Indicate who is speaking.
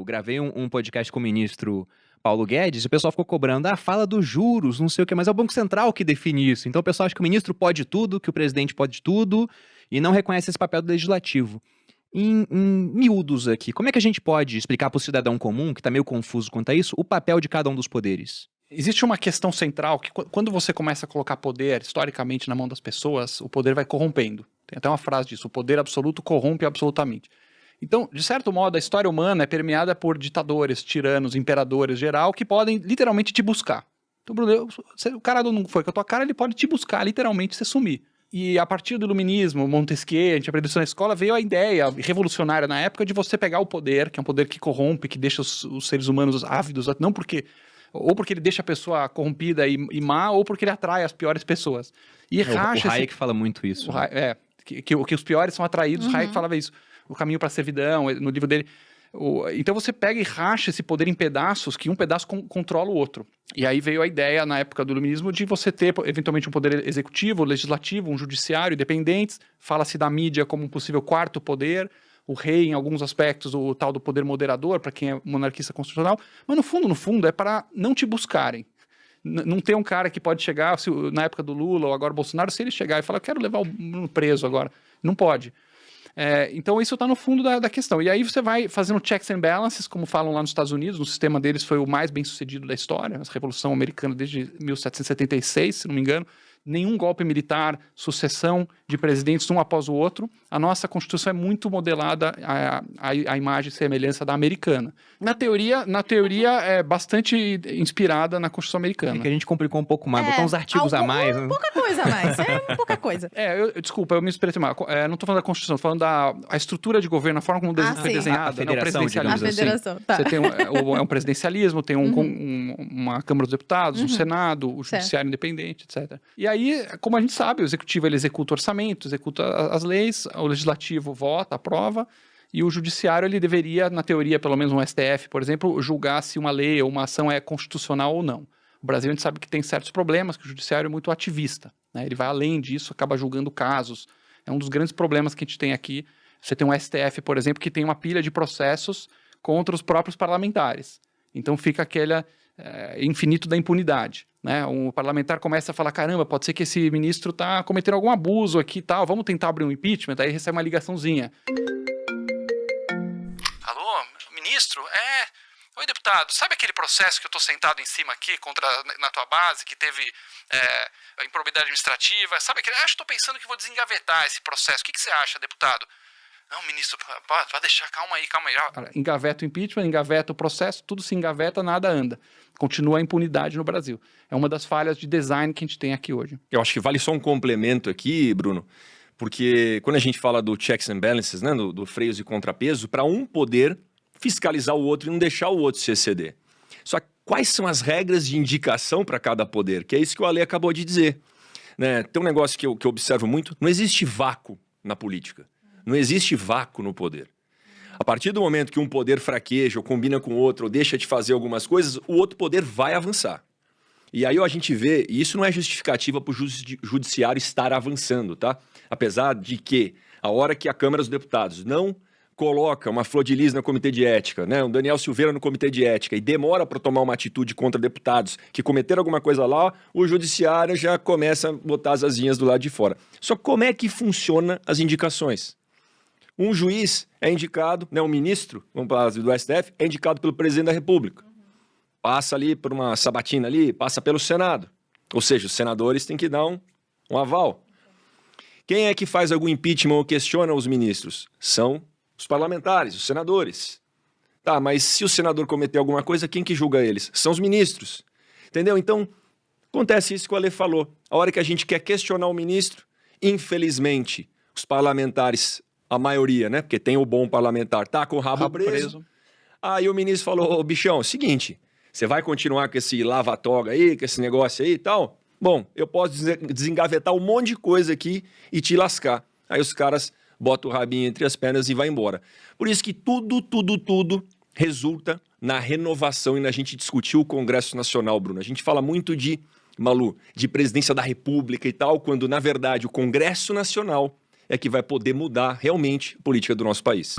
Speaker 1: gravei um podcast com o ministro Paulo Guedes e o pessoal ficou cobrando, fala dos juros, não sei o quê, mas é o Banco Central que define isso. Então o pessoal acha que o ministro pode tudo, que o presidente pode tudo, e não reconhece esse papel do legislativo. Em miúdos aqui, como é que a gente pode explicar para o cidadão comum, que está meio confuso quanto a isso, o papel de cada um dos poderes?
Speaker 2: Existe uma questão central que quando você começa a colocar poder, historicamente, na mão das pessoas, o poder vai corrompendo. Tem até uma frase disso, o poder absoluto corrompe absolutamente. Então, de certo modo, a história humana é permeada por ditadores, tiranos, imperadores, geral, que podem literalmente te buscar. Então, Bruno, o cara não foi com a tua cara, ele pode te buscar, literalmente, você sumir. E a partir do iluminismo, Montesquieu, a gente aprendeu isso na escola, veio a ideia revolucionária na época de você pegar o poder, que é um poder que corrompe, que deixa os seres humanos ávidos, não porque... Ou porque ele deixa a pessoa corrompida e má, ou porque ele atrai as piores pessoas. E
Speaker 1: racha o Hayek fala muito isso.
Speaker 2: Que os piores são atraídos, Hayek falava isso. O caminho para a servidão, no livro dele. Então você pega e racha esse poder em pedaços, que um pedaço controla o outro. E aí veio a ideia, na época do iluminismo, de você ter, eventualmente, um poder executivo, legislativo, um judiciário independentes. Fala-se da mídia como um possível quarto poder. O rei, em alguns aspectos, o tal do poder moderador, para quem é monarquista constitucional. Mas, no fundo, é para não te buscarem. Não tem um cara que pode chegar, na época do Lula ou agora do Bolsonaro, se ele chegar e falar, quero levar o Bruno preso agora. Não pode. Então, isso está no fundo da questão. E aí você vai fazendo checks and balances, como falam lá nos Estados Unidos. O sistema deles foi o mais bem sucedido da história. A Revolução Americana desde 1776, se não me engano. Nenhum golpe militar, sucessão de presidentes um após o outro. A nossa Constituição é muito modelada à imagem e semelhança da americana. Na teoria é bastante inspirada na Constituição americana.
Speaker 1: É que a gente complicou um pouco mais, botou uns artigos a mais.
Speaker 3: Pouca coisa a mais, pouca coisa.
Speaker 2: Desculpa, eu me expressei mal. Não estou falando da Constituição, estou falando da estrutura de governo, a forma como foi desenhada.
Speaker 1: A federação,
Speaker 2: presidencialismo.
Speaker 1: A
Speaker 3: federação, tá.
Speaker 2: Você tem um presidencialismo, tem uma Câmara dos Deputados, um Senado, o Judiciário Independente, etc. E aí, como a gente sabe, o Executivo ele executa o orçamento, executa as leis, o Legislativo vota, aprova, e o Judiciário ele deveria, na teoria, pelo menos um STF, por exemplo, julgar se uma lei ou uma ação é constitucional ou não. O Brasil a gente sabe que tem certos problemas, que o Judiciário é muito ativista, né? Ele vai além disso, acaba julgando casos. É um dos grandes problemas que a gente tem aqui. Você tem um STF, por exemplo, que tem uma pilha de processos contra os próprios parlamentares. Então fica aquele infinito da impunidade. Né? Um parlamentar começa a falar, caramba, pode ser que esse ministro está cometendo algum abuso aqui e tal, vamos tentar abrir um impeachment, aí recebe uma ligaçãozinha. Alô, ministro? Oi, deputado, sabe aquele processo que eu estou sentado em cima aqui na tua base, que teve improbidade administrativa? Sabe aquele? Estou pensando que vou desengavetar esse processo. O que você acha, deputado? Não, ministro, pode deixar, calma aí. Engaveta o impeachment, engaveta o processo, tudo se engaveta, nada anda. Continua a impunidade no Brasil. É uma das falhas de design que a gente tem aqui hoje.
Speaker 4: Eu acho que vale só um complemento aqui, Bruno, porque quando a gente fala do checks and balances, né, do freios e contrapeso, para um poder fiscalizar o outro e não deixar o outro se exceder. Só que quais são as regras de indicação para cada poder? Que é isso que o Ale acabou de dizer. Né? Tem um negócio que eu observo muito, não existe vácuo na política. Não existe vácuo no poder. A partir do momento que um poder fraqueja ou combina com o outro ou deixa de fazer algumas coisas, o outro poder vai avançar. E aí a gente vê, e isso não é justificativa para o judiciário estar avançando, tá? Apesar de que a hora que a Câmara dos Deputados não coloca uma Flor de Lis no Comitê de Ética, né, um Daniel Silveira no Comitê de Ética e demora para tomar uma atitude contra deputados que cometeram alguma coisa lá, o judiciário já começa a botar as asinhas do lado de fora. Só como é que funciona as indicações? Um juiz é indicado, né, um ministro, vamos falar do STF, é indicado pelo presidente da República. Passa ali por uma sabatina ali, passa pelo Senado. Ou seja, os senadores têm que dar um aval. Quem é que faz algum impeachment ou questiona os ministros? São os parlamentares, os senadores. Tá, mas se o senador cometer alguma coisa, quem que julga eles? São os ministros. Entendeu? Então, acontece isso que o Ale falou. A hora que a gente quer questionar o ministro, infelizmente, os parlamentares, a maioria, né? Porque tem o bom parlamentar, tá com o rabo preso. Aí o ministro falou, bichão, seguinte, você vai continuar com esse lava-toga aí, com esse negócio aí e tal? Bom, eu posso desengavetar um monte de coisa aqui e te lascar. Aí os caras botam o rabinho entre as pernas e vai embora. Por isso que tudo resulta na renovação e na gente discutir o Congresso Nacional, Bruno. A gente fala muito de, Malu, de presidência da República e tal, quando, na verdade, o Congresso Nacional é que vai poder mudar realmente a política do nosso país.